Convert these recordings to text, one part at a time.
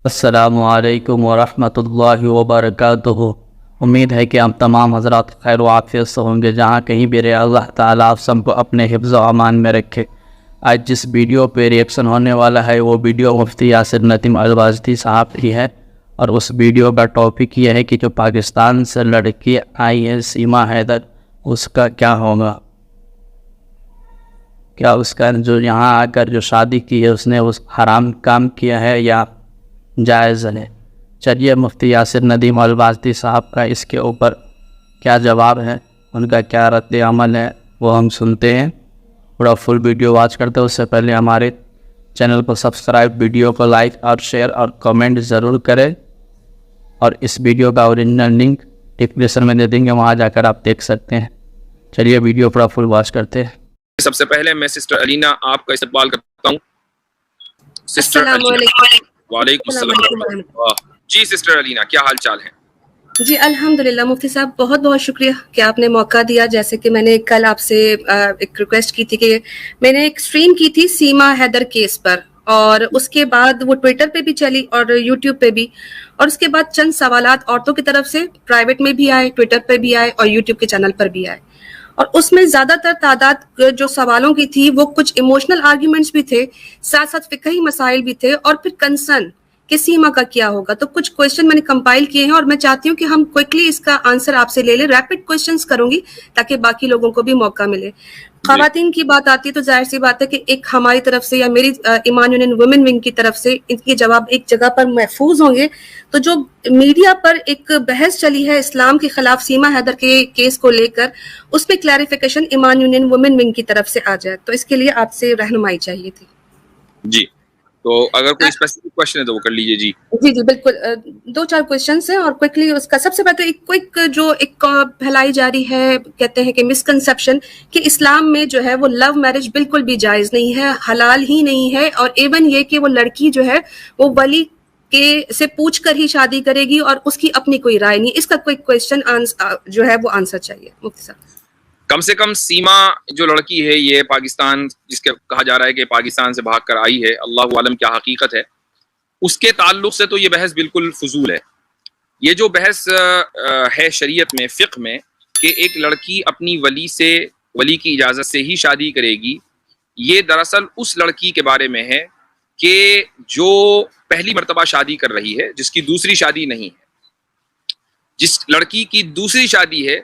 السلام علیکم ورحمۃ اللہ وبرکاتہ۔ امید ہے کہ آپ تمام حضرات خیر و عافیت سے ہوں گے، جہاں کہیں بھی رہے اللہ تعالیٰ آپ سب کو اپنے حفظ و امان میں رکھے۔ آج جس ویڈیو پہ ریئیکشن ہونے والا ہے وہ ویڈیو مفتی یاسر ندیم الواسطی صاحب کی ہے، اور اس ویڈیو کا ٹاپک یہ ہے کہ جو پاکستان سے لڑکی آئی ہے سیما حیدر، اس کا کیا ہوگا؟ کیا اس کا جو یہاں آ کر جو شادی کی ہے اس نے اس حرام کام کیا ہے یا جائز ہے؟ چلیے مفتی یاسر ندیم الواسطی صاحب کا اس کے اوپر کیا جواب ہے، ان کا کیا رد عمل ہے، وہ ہم سنتے ہیں۔ پورا فل ویڈیو واچ کرتے ہیں اس سے پہلے ہمارے چینل کو سبسکرائب، ویڈیو کو لائک اور شیئر اور کمنٹ ضرور کریں، اور اس ویڈیو کا اوریجنل لنک ڈسکرپشن میں دے دیں گے، وہاں جا کر آپ دیکھ سکتے ہیں۔ چلیے ویڈیو پورا فل واچ کرتے ہیں۔ سب سے پہلے میں سسٹر علینا آپ کا استقبال کرتا ہوں۔ سسٹر السلام علینا، علیکم۔ وعلیکم السلام ورحمۃ اللہ۔ جی سسٹر علینا، کیا حال چال ہے؟ جی الحمدللہ مفتی صاحب، بہت بہت شکریہ کہ آپ نے موقع دیا۔ جیسے کہ میں نے کل آپ سے ایک ریکویسٹ کی تھی کہ میں نے ایک اسٹریم کی تھی سیما حیدر کیس پر، اور اس کے بعد وہ ٹویٹر پہ بھی چلی اور یوٹیوب پہ بھی، اور اس کے بعد چند سوالات عورتوں کی طرف سے پرائیویٹ میں بھی آئے، ٹویٹر پہ بھی آئے اور یوٹیوب کے چینل پر بھی آئے، اور اس میں زیادہ تر تعداد جو سوالوں کی تھی وہ کچھ ایموشنل آرگیومنٹس بھی تھے، ساتھ ساتھ فقہی مسائل بھی تھے، اور پھر کنسرن کہ سیما کا کیا ہوگا۔ تو کچھ کویشچن میں نے کمپائل کیے ہیں اور میں چاہتی ہوں کہ ہم کوئکلی اس کا آنسر آپ سے لے لیں۔ ریپڈ کویشچنس کروں گی تاکہ باقی لوگوں کو بھی موقع ملے۔ خواتین کی بات آتی ہے تو ظاہر سی بات ہے کہ ایک ہماری طرف سے یا میری ایمان یونین ویمن ونگ کی طرف سے ان کے جواب ایک جگہ پر محفوظ ہوں گے۔ تو جو میڈیا پر ایک بحث چلی ہے اسلام کے خلاف سیما حیدر کے کیس کو لے کر، اس پہ کلیریفیکیشن ایمان یونین ویمن ونگ کی طرف سے آ جائے، تو اس کے لیے آپ سے رہنمائی چاہیے تھی۔ جی تو اگر کوئی اسپیسیفک کوشچن ہے تو وہ کر لیجیے۔ جی جی بالکل، دو چار کویشچنس ہیں اور کوئکلی اس کا سب سے پہلے ایک کوئک جو ایک پھیلائی جا رہی ہے، کہتے ہیں کہ مسکنسیپشن کہ اسلام میں جو ہے وہ لو میرج بالکل بھی جائز نہیں ہے، حلال ہی نہیں ہے، اور ایون یہ کہ وہ لڑکی جو ہے وہ ولی کے سے پوچھ کر ہی شادی کرے گی اور اس کی اپنی کوئی رائے نہیں۔ اس کا کوئی کویشچن جو ہے وہ آنسر چاہیے مفتی صاحب۔ کم سے کم سیما جو لڑکی ہے یہ پاکستان، جس کے کہا جا رہا ہے کہ پاکستان سے بھاگ کر آئی ہے، اللہ عالم کیا حقیقت ہے، اس کے تعلق سے تو یہ بحث بالکل فضول ہے۔ یہ جو بحث ہے شریعت میں، فقہ میں، کہ ایک لڑکی اپنی ولی کی اجازت سے ہی شادی کرے گی، یہ دراصل اس لڑکی کے بارے میں ہے کہ جو پہلی مرتبہ شادی کر رہی ہے، جس کی دوسری شادی نہیں ہے۔ جس لڑکی کی دوسری شادی ہے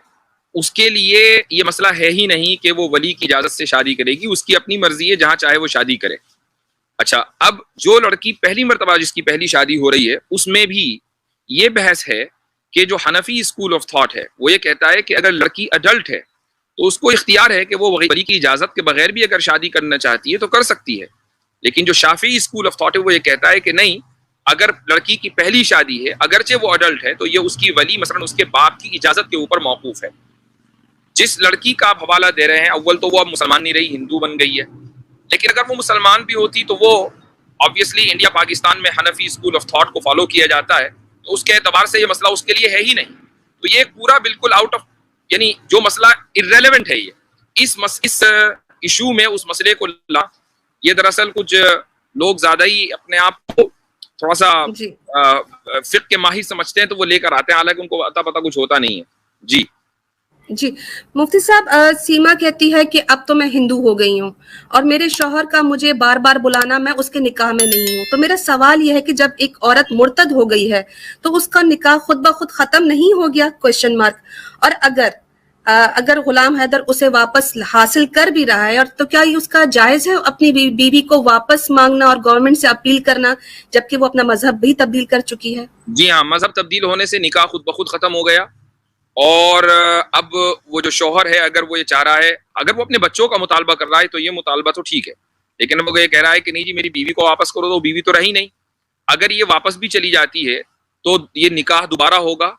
اس کے لیے یہ مسئلہ ہے ہی نہیں کہ وہ ولی کی اجازت سے شادی کرے گی، اس کی اپنی مرضی ہے، جہاں چاہے وہ شادی کرے۔ اچھا، اب جو لڑکی پہلی مرتبہ جس کی پہلی شادی ہو رہی ہے، اس میں بھی یہ بحث ہے کہ جو حنفی اسکول آف تھاٹ ہے وہ یہ کہتا ہے کہ اگر لڑکی اڈلٹ ہے تو اس کو اختیار ہے کہ وہ ولی کی اجازت کے بغیر بھی اگر شادی کرنا چاہتی ہے تو کر سکتی ہے۔ لیکن جو شافعی اسکول آف تھاٹ ہے وہ یہ کہتا ہے کہ نہیں، اگر لڑکی کی پہلی شادی ہے، اگرچہ وہ اڈلٹ ہے، تو یہ اس کی ولی مثلا اس کے باپ کی اجازت کے اوپر موقوف ہے۔ جس لڑکی کا آپ حوالہ دے رہے ہیں، اول تو وہ اب مسلمان نہیں رہی، ہندو بن گئی ہے، لیکن اگر وہ مسلمان بھی ہوتی تو وہ آبویسلی انڈیا پاکستان میں حنفی اسکول آف تھاٹ کو فالو کیا جاتا ہے، تو اس کے اعتبار سے یہ مسئلہ اس کے لیے ہے ہی نہیں۔ تو یہ ایک پورا بالکل آؤٹ آف، یعنی جو مسئلہ ارریلیونٹ ہے، یہ اس ایشو میں اس مسئلے کو لا، یہ دراصل کچھ لوگ زیادہ ہی اپنے آپ کو تھوڑا سا فقہ کے ماہر سمجھتے ہیں تو وہ لے کر آتے ہیں، حالانکہ ان کو اتا پتہ کچھ ہوتا نہیں ہے۔ جی جی مفتی صاحب، سیما کہتی ہے کہ اب تو میں ہندو ہو گئی ہوں اور میرے شوہر کا مجھے بار بار بلانا، میں اس کے نکاح میں نہیں ہوں۔ تو میرا سوال یہ ہے کہ جب ایک عورت مرتد ہو گئی ہے تو اس کا نکاح خود بخود ختم نہیں ہو گیا؟ Question mark. اور اگر غلام حیدر اسے واپس حاصل کر بھی رہا ہے، اور تو کیا یہ اس کا جائز ہے اپنی بیوی کو واپس مانگنا اور گورنمنٹ سے اپیل کرنا، جبکہ وہ اپنا مذہب بھی تبدیل کر چکی ہے؟ جی ہاں، مذہب تبدیل ہونے سے نکاح خود بخود ختم ہو گیا، اور اب وہ جو شوہر ہے اگر وہ یہ چاہ رہا ہے، اگر وہ اپنے بچوں کا مطالبہ کر رہا ہے تو یہ مطالبہ تو ٹھیک ہے، لیکن اب وہ یہ کہہ رہا ہے کہ نہیں جی میری بیوی کو واپس کرو، تو بیوی تو رہی نہیں۔ اگر یہ واپس بھی چلی جاتی ہے تو یہ نکاح دوبارہ ہوگا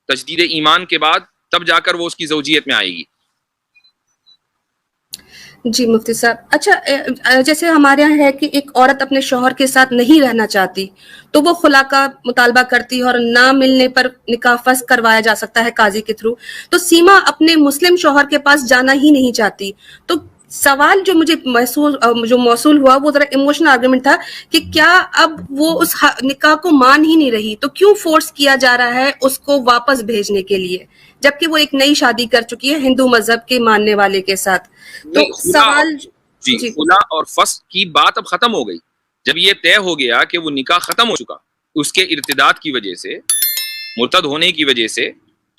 تجدید ایمان کے بعد، تب جا کر وہ اس کی زوجیت میں آئے گی۔ جی مفتی صاحب، اچھا جیسے ہمارے یہاں ہے کہ ایک عورت اپنے شوہر کے ساتھ نہیں رہنا چاہتی تو وہ خلا کا مطالبہ کرتی ہے اور نہ ملنے پر نکاح فسخ کروایا جا سکتا ہے قاضی کے تھرو۔ تو سیما اپنے مسلم شوہر کے پاس جانا ہی نہیں چاہتی، تو سوال جو مجھے جو موصول ہوا وہ ذرا ایموشنل آرگومنٹ تھا کہ کیا اب وہ اس نکاح کو مان ہی نہیں رہی تو کیوں فورس کیا جا رہا ہے اس کو واپس بھیجنے کے لیے، جبکہ وہ ایک نئی شادی کر چکی ہے ہندو مذہب کے ماننے والے کے ساتھ. تو سوال جی خلا اور فسخ کی بات اب ختم ہو گئی. جب یہ طے ہو گیا کہ وہ نکاح ختم ہو چکا اس کے ارتداد کی وجہ سے، مرتد ہونے کی وجہ سے،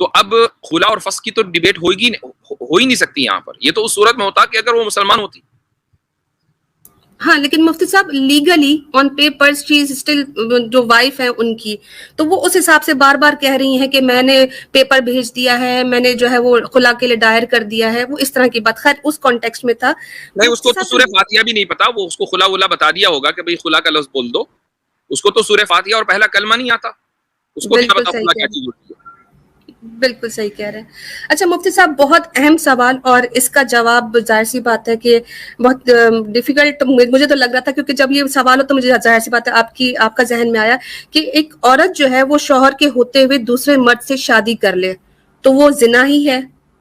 تو اب خلا اور فسخ کی تو ڈیبیٹ ہو ہی نہیں سکتی یہاں پر. یہ تو اس صورت میں ہوتا کہ اگر وہ مسلمان ہوتی. ہاں لیکن مفتی صاحب legally on paper she is still جو وائف ہے ان کی، تو وہ اس حساب سے بار بار کہہ رہی ہیں کہ میں نے پیپر بھیج دیا ہے، میں نے جو ہے وہ خلا کے لیے دائر کر دیا ہے، وہ اس طرح کی بات. خیر اس کانٹیکسٹ میں تھا. نہیں اس کو تو سورہ فاتحہ بھی نہیں پتا، وہ اس کو خلا ولا بتا دیا ہوگا کہ بھئی خلا کا لفظ بول دو. اس کو تو سورہ فاتحہ اور پہلا کلمہ نہیں آتا، اس کو کیا پتا خلا کیا چیز ہوتی ہے. بالکل صحیح کہہ رہے ہیں. اچھا مفتی صاحب بہت اہم سوال، اور اس کا جواب ظاہر سی بات ہے کہ بہت ڈیفیکلٹ مجھے تو لگ رہا تھا، کیونکہ جب یہ سوال ہو تو مجھے ظاہر سی بات ہے آپ کا ذہن میں آیا کہ ایک عورت جو ہے وہ شوہر کے ہوتے ہوئے دوسرے مرد سے شادی کر لے تو وہ زنا ہی ہے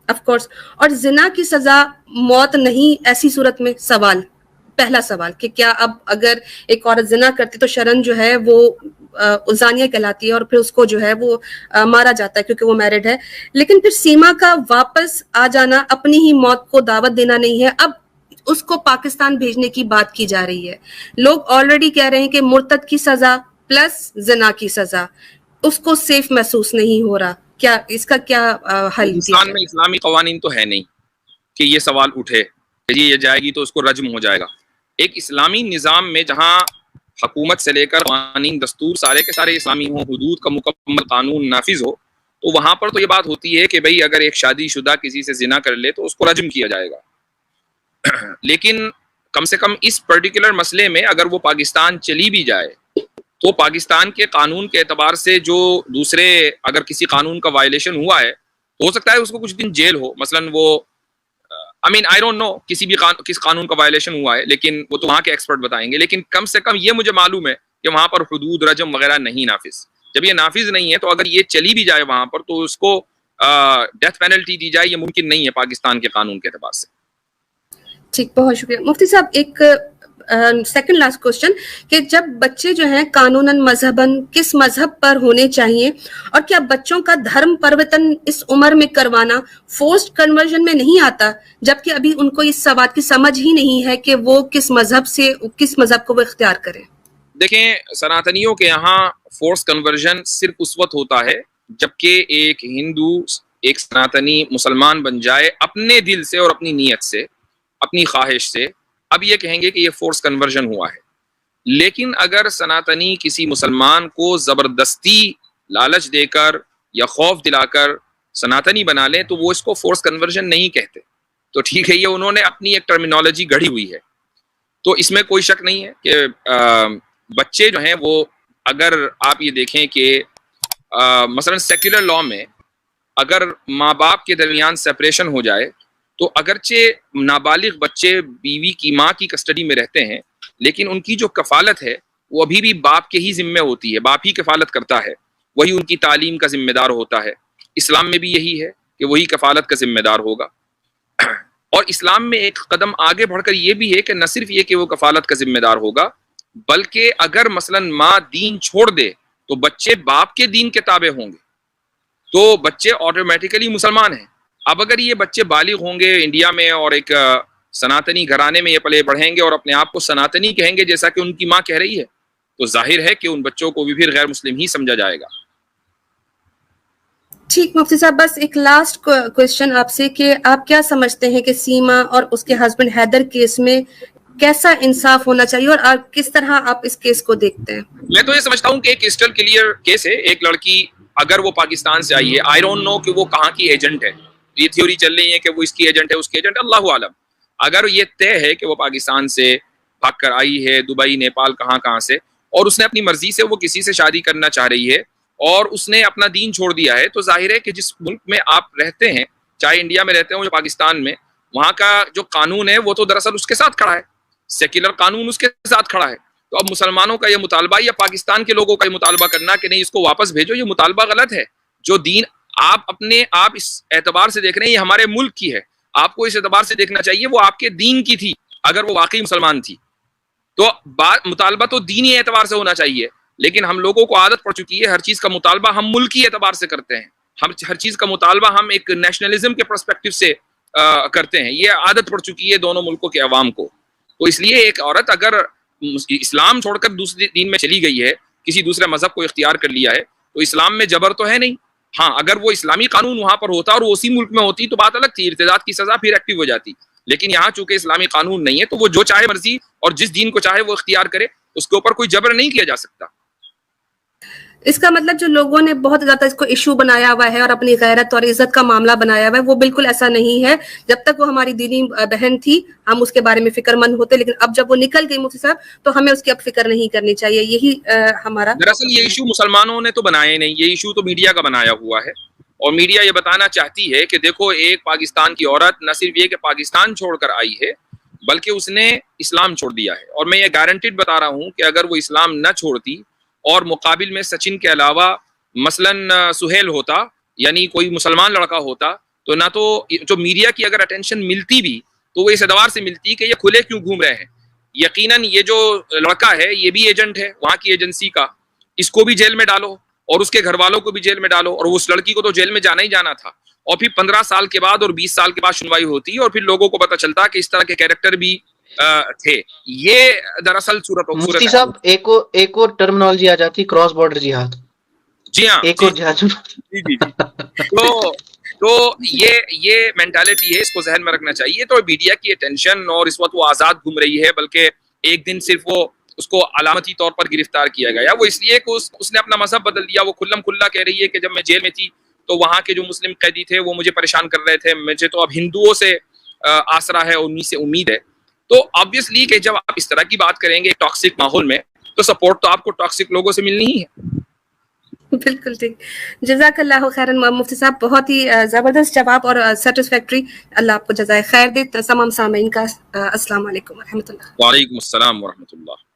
آف کورس، اور زنا کی سزا موت نہیں ایسی صورت میں. پہلا سوال کہ کیا اب اگر ایک عورت زنا کرتی تو شرن جو ہے وہ زانیہ کہلاتی ہے اور پھر اس کو جو ہے وہ مارا جاتا ہے کیونکہ وہ میرڈ ہے. لیکن پھر سیما کا واپس آ جانا، اپنی ہی موت کو دعوت دینا نہیں ہے، اب اس کو پاکستان بھیجنے کی بات کی جا رہی ہے. لوگ آلریڈی کہہ رہے ہیں کہ مرتد کی سزا پلس زنا کی سزا، اس کو سیف محسوس نہیں ہو رہا. کیا اس کا کیا حل؟ پاکستان میں اسلامی قوانین تو ہے نہیں کہ یہ سوال اٹھے کہ یہ جائے گی تو اس کو رجم ہو جائے گا. ایک اسلامی نظام میں جہاں حکومت سے لے کر قوانین دستور سارے کے سارے اسلامی ہوں، حدود کا مکمل قانون نافذ ہو، تو وہاں پر تو یہ بات ہوتی ہے کہ بھئی اگر ایک شادی شدہ کسی سے زنا کر لے تو اس کو رجم کیا جائے گا. لیکن کم سے کم اس پرٹیکولر مسئلے میں اگر وہ پاکستان چلی بھی جائے تو پاکستان کے قانون کے اعتبار سے جو دوسرے اگر کسی قانون کا وائلیشن ہوا ہے تو ہو سکتا ہے اس کو کچھ دن جیل ہو. مثلاً وہ I don't know کس قانون کا وائلیشن ہوا ہے، لیکن وہ تو وہاں کے ایکسپرٹ بتائیں گے. لیکن کم سے کم یہ مجھے معلوم ہے کہ وہاں پر حدود رجم وغیرہ نہیں نافذ. جب یہ نافذ نہیں ہے تو اگر یہ چلی بھی جائے وہاں پر تو اس کو ڈیتھ پینلٹی دی جائے، یہ ممکن نہیں ہے پاکستان کے قانون کے اعتبار سے. ٹھیک، بہت شکریہ مفتی صاحب. ایک سیکنڈ لاسٹ کوشچن کہ جب بچے جو ہیں قانوناً مذہباً کس مذہب پر ہونے چاہیے، اور کیا بچوں کا دھرم پرورتن اس عمر میں کروانا فورسڈ کنورژن میں نہیں آتا، جبکہ ابھی ان کو اس بات کی سمجھ ہی نہیں ہے کہ وہ کس مذہب کو وہ اختیار کریں؟ دیکھیں سناتنیوں کے یہاں فورس کنورژن صرف اس وقت ہوتا ہے جبکہ ایک ہندو ایک سناتنی مسلمان بن جائے اپنے دل سے اور اپنی نیت سے، اپنی خواہش سے. اب یہ کہیں گے کہ یہ فورس کنورژن ہوا ہے. لیکن اگر سناتنی کسی مسلمان کو زبردستی لالچ دے کر یا خوف دلا کر سناتنی بنا لیں تو وہ اس کو فورس کنورژن نہیں کہتے. تو ٹھیک ہے، یہ انہوں نے اپنی ایک ٹرمینالوجی گڑھی ہوئی ہے. تو اس میں کوئی شک نہیں ہے کہ بچے جو ہیں وہ، اگر آپ یہ دیکھیں کہ مثلا سیکولر لاء میں اگر ماں باپ کے درمیان سپریشن ہو جائے تو اگرچہ نابالغ بچے بیوی کی ماں کی کسٹڈی میں رہتے ہیں لیکن ان کی جو کفالت ہے وہ ابھی بھی باپ کے ہی ذمے ہوتی ہے، باپ ہی کفالت کرتا ہے، وہی ان کی تعلیم کا ذمہ دار ہوتا ہے. اسلام میں بھی یہی ہے کہ وہی کفالت کا ذمہ دار ہوگا. اور اسلام میں ایک قدم آگے بڑھ کر یہ بھی ہے کہ نہ صرف یہ کہ وہ کفالت کا ذمہ دار ہوگا، بلکہ اگر مثلا ماں دین چھوڑ دے تو بچے باپ کے دین کے تابع ہوں گے، تو بچے آٹومیٹیکلی مسلمان ہیں. اب اگر یہ بچے بالغ ہوں گے انڈیا میں اور ایک سناتنی گھرانے میں یہ پلے بڑھیں گے اور اپنے آپ کو سناتنی کہیں گے جیسا کہ ان کی ماں کہہ رہی ہے، تو ظاہر ہے کہ ان بچوں کو بھی پھر غیر مسلم ہی سمجھا جائے گا. ٹھیک مفتی صاحب، بس ایک لاسٹ کوشچن آپ سے کہ آپ کیا سمجھتے ہیں کہ سیما اور اس کے ہسبینڈ حیدر کیس میں کیسا انصاف ہونا چاہیے، اور آپ کس طرح آپ اس کیس کو دیکھتے ہیں؟ میں تو یہ سمجھتا ہوں کہ ایک کرسٹل کلیئر کیس ہے. ایک لڑکی اگر وہ پاکستان سے آئی ہے، آئی ڈونٹ نو کہ وہ کہاں کی ایجنٹ ہے، یہ تھیوری چل رہی ہے کہ وہ اس کی ایجنٹ ہے اس کی ایجنٹ، اللہ عالم. اگر یہ طے ہے کہ وہ پاکستان سے بھاگ کر آئی ہے، دبئی نیپال کہاں سے، اور اس نے اپنی مرضی سے وہ کسی سے شادی کرنا چاہ رہی ہے اور اس نے اپنا دین چھوڑ دیا ہے، تو ظاہر ہے کہ جس ملک میں آپ رہتے ہیں، چاہے انڈیا میں رہتے ہوں یا پاکستان میں، وہاں کا جو قانون ہے وہ تو دراصل اس کے ساتھ کھڑا ہے، سیکولر قانون اس کے ساتھ کھڑا ہے. تو اب مسلمانوں کا یہ مطالبہ یا پاکستان کے لوگوں کا یہ مطالبہ کرنا کہ نہیں اس کو واپس بھیجو، یہ مطالبہ غلط ہے. جو دین آپ اس اعتبار سے دیکھ رہے ہیں یہ ہمارے ملک کی ہے، آپ کو اس اعتبار سے دیکھنا چاہیے وہ آپ کے دین کی تھی. اگر وہ واقعی مسلمان تھی تو مطالبہ تو دینی اعتبار سے ہونا چاہیے. لیکن ہم لوگوں کو عادت پڑ چکی ہے ہر چیز کا مطالبہ ہم ملکی اعتبار سے کرتے ہیں. ہم ہر چیز کا مطالبہ ہم ایک نیشنلزم کے پرسپیکٹو سے کرتے ہیں. یہ عادت پڑ چکی ہے دونوں ملکوں کے عوام کو. تو اس لیے ایک عورت اگر اسلام چھوڑ کر دوسرے دین میں چلی گئی ہے, کسی دوسرے مذہب کو اختیار کر لیا ہے, تو اسلام میں جبر تو ہے نہیں. ہاں اگر وہ اسلامی قانون وہاں پر ہوتا اور وہ اسی ملک میں ہوتی تو بات الگ تھی, ارتداد کی سزا پھر ایکٹیو ہو جاتی. لیکن یہاں چونکہ اسلامی قانون نہیں ہے تو وہ جو چاہے مرضی اور جس دین کو چاہے وہ اختیار کرے, اس کے اوپر کوئی جبر نہیں کیا جا سکتا. اس کا مطلب جو لوگوں نے بہت زیادہ اس کو ایشو بنایا ہوا ہے اور اپنی غیرت اور عزت کا معاملہ بنایا ہوا ہے, وہ بالکل ایسا نہیں ہے. جب تک وہ ہماری دینی بہن تھی ہم اس کے بارے میں فکر مند ہوتے, لیکن اب جب وہ نکل گئی مفتی صاحب تو ہمیں اس کی اب فکر نہیں کرنی چاہیے. یہی ہمارا دراصل یہ ایشو مسلمانوں نے تو بنایا نہیں, یہ ایشو تو میڈیا کا بنایا ہوا ہے. اور میڈیا یہ بتانا چاہتی ہے کہ دیکھو ایک پاکستان کی عورت نہ صرف یہ کہ پاکستان چھوڑ کر آئی ہے بلکہ اس نے اسلام چھوڑ دیا ہے. اور میں یہ گارنٹیڈ بتا رہا ہوں کہ اگر وہ اسلام نہ چھوڑتی اور مقابل میں سچن کے علاوہ مثلاً سہیل ہوتا, یعنی کوئی مسلمان لڑکا ہوتا, تو نہ تو جو میڈیا کی اگر اٹینشن ملتی بھی تو وہ اس اعتبار سے ملتی کہ یہ کھلے کیوں گھوم رہے ہیں. یقیناً یہ جو لڑکا ہے یہ بھی ایجنٹ ہے وہاں کی ایجنسی کا, اس کو بھی جیل میں ڈالو اور اس کے گھر والوں کو بھی جیل میں ڈالو, اور اس لڑکی کو تو جیل میں جانا ہی جانا تھا. اور پھر 15 سال کے بعد اور 20 سال کے بعد سنوائی ہوتی اور پھر لوگوں کو پتہ چلتا کہ اس طرح کے کیریکٹر بھی تھے. یہ دراصل مفتی صاحب ایک اور ٹرمنالوجی آ جاتی, کراس بارڈر جہاد. جی ہاں, ایک اور جہاد. جی تو یہ مینٹالٹی ہے, اس کو ذہن میں رکھنا چاہیے. تو میڈیا کی اٹینشن اور اس وقت وہ آزاد گھوم رہی ہے, بلکہ ایک دن صرف وہ اس کو علامتی طور پر گرفتار کیا گیا, وہ اس لیے کہ اس نے اپنا مذہب بدل دیا. وہ کھلم کھلا کہہ رہی ہے کہ جب میں جیل میں تھی تو وہاں کے جو مسلم قیدی تھے وہ مجھے پریشان کر رہے تھے, مجھے تو اب ہندوؤں سے آسرا ہے, انہی سے امید ہے. تو آبویسلی کہ جب آپ اس طرح کی بات کریں گے ٹاکسک ماحول میں تو سپورٹ تو آپ کو ٹاکسک لوگوں سے ملنی ہی ہے. بالکل ٹھیک. جزاک اللہ خیرن مفتی صاحب, بہت ہی زبردست جواب اور سیٹسفیکٹری. اللہ آپ کو جزائے خیر دے. تمام سامعین کا السلام علیکم ورحمۃ اللہ. وعلیکم السلام ورحمۃ اللہ.